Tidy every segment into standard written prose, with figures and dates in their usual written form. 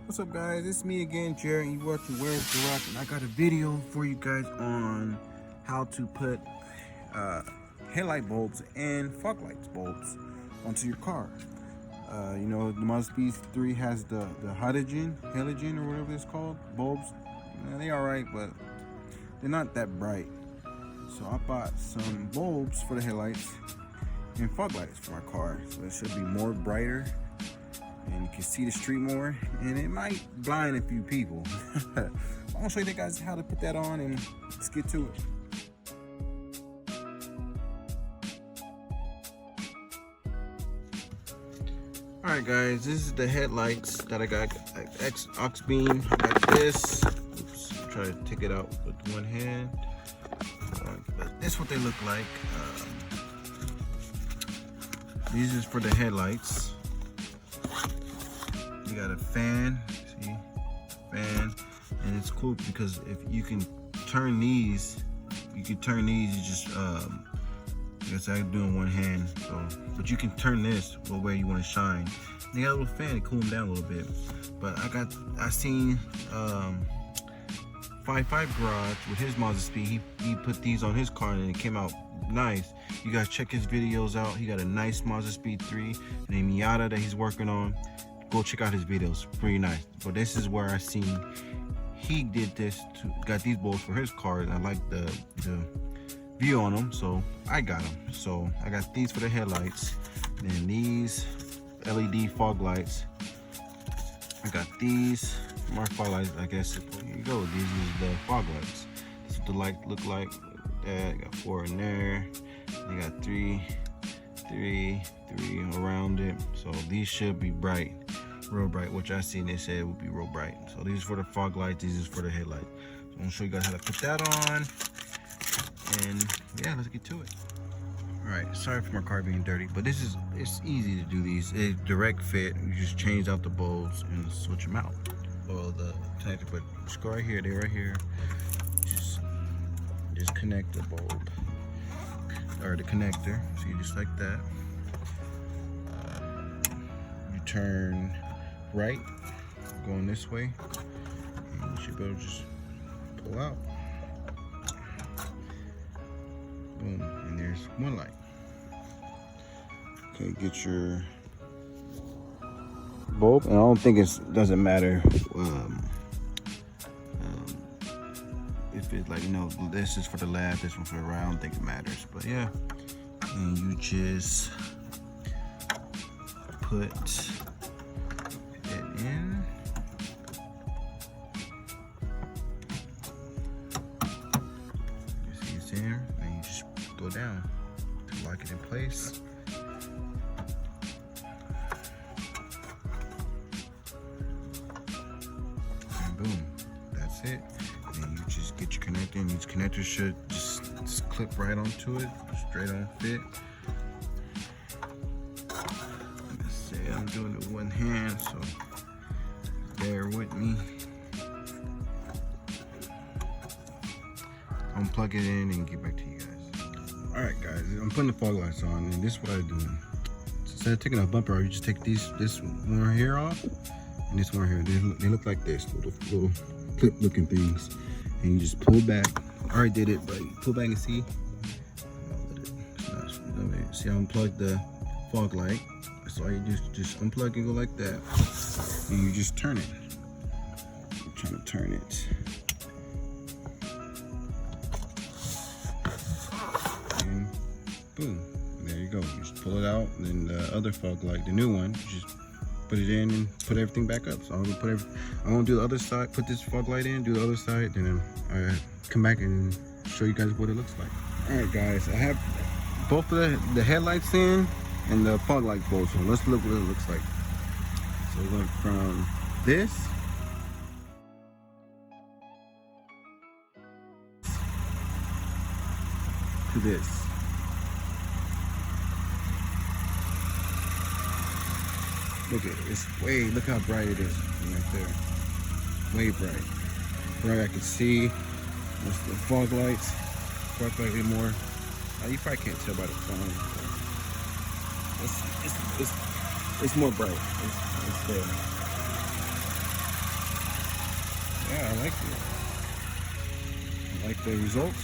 What's up, guys? It's me again, Jerry. You watching Where's the Rock, and I got a video for you guys on how to put headlight bulbs and fog lights bulbs onto your car. You know, the Mazdaspeed 3 has the halogen or whatever it's called bulbs. They alright, but they're not that bright. So I bought some bulbs for the headlights and fog lights for my car, so it should be more brighter and you can see the street more, and it might blind a few people. I'll show you guys how to put that on, and let's get to it. Alright guys, this is the headlights that I got at Auxbeam. I got this. Oops, I'm trying to take it out with one hand. But this is what they look like. These is for the headlights. You got a fan, see, fan, and it's cool because if you can turn these, you just, I guess I do in one hand, so, but you can turn this where you want to shine. They got a little fan to cool them down a little bit. But I seen 55 Garage with his Mazdaspeed, he put these on his car and it came out nice. You guys check his videos out. He got a nice Mazdaspeed 3 named Alla that he's working on. Go check out his videos, pretty nice. But this is where I seen he did this, got these bulbs for his car, and I like the view on them, so I got them. So I got these for the headlights, then these LED fog lights. I got these my fog lights, I guess. Here you go. These is the fog lights. This is what the light look like. That got 4 in there. They got three around it. So these should be bright, real bright, which I seen they said would be real bright. So these is for the fog lights, these is for the headlight. So I'm gonna show you guys how to put that on, and yeah, let's get to it. All right, sorry for my car being dirty, but it's easy to do these. It's direct fit. You just change out the bulbs and switch them out. Well, the connector, but just go right here, they're right here. Just connect the bulb or the connector. See, just like that. You turn right, going this way, and you should be able to just pull out. Boom, and there's one light. Okay, get your bulb, and I don't think it doesn't matter if it's like, you know, this is for the lab, this one's for the right. I don't think it matters, but yeah. And you just put it in. You see it's in, and you just go down to lock it in place. And boom, that's it. And you just get your connector, and these connectors should just clip right onto it, straight on fit. Like I say, I'm doing it with one hand, so bear with me. Unplug it in and get back to you guys. All right, guys, I'm putting the fog lights on, and this is what I do. Instead of taking a bumper out, you just take this one right here off, and this one right here. They look like this, little clip-looking things, and you just pull back. I already did it, but you pull back and see. See, I unplugged the fog light. So all you do is just unplug and go like that, and you just turn it. I'm trying to turn it, and boom, there you go. You just pull it out, and then the other fog light, the new one, you just put it in and put everything back up. So I'm gonna do the other side, put this fog light in, do the other side, then I come back and show you guys what it looks like. All right, guys, I have both of the headlights in and the fog light bulbs. So let's look what it looks like. So we went from this to this. Look at it. Look how bright it is right there. Way bright. Bright, I can see. That's the fog lights. Fog light a bit more. You probably can't tell by the phone. It's more bright. It's there. Yeah, I like it. I like the results.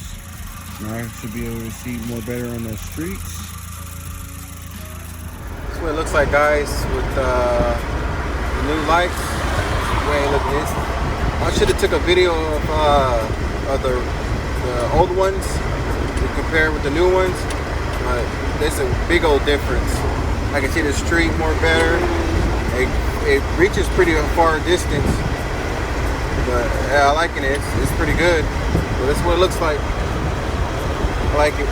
Now I should be able to see more better on the streets. That's what it looks like, guys, with the new lights. The way it looks. I should have took a video of the old ones to compare with the new ones. There's a big old difference. I can see the street more better. It reaches pretty far distance, but yeah, I liking it. It's pretty good. But that's what it looks like. I like it.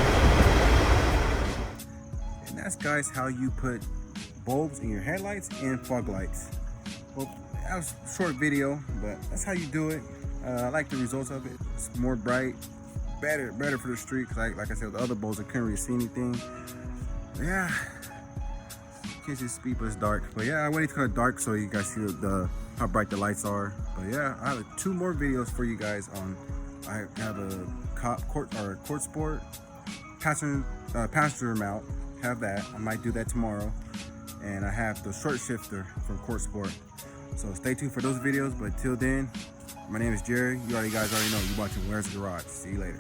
And that's, guys, how you put bulbs in your headlights and fog lights. Well, that was a short video, but that's how you do it. I like the results of it. It's more bright, better for the street. Cause like I said, with the other bulbs, I couldn't really see anything. But yeah, you can't see the speed, but it's dark. But yeah, I waited till it's dark so you guys see how bright the lights are. But yeah, I have 2 more videos for you guys on. I have a court sport passenger mount. Have that. I might do that tomorrow. And I have the short shifter from court sport. So stay tuned for those videos. But till then, my name is Jerry. You guys already know. You're watching Where's the Garage. See you later.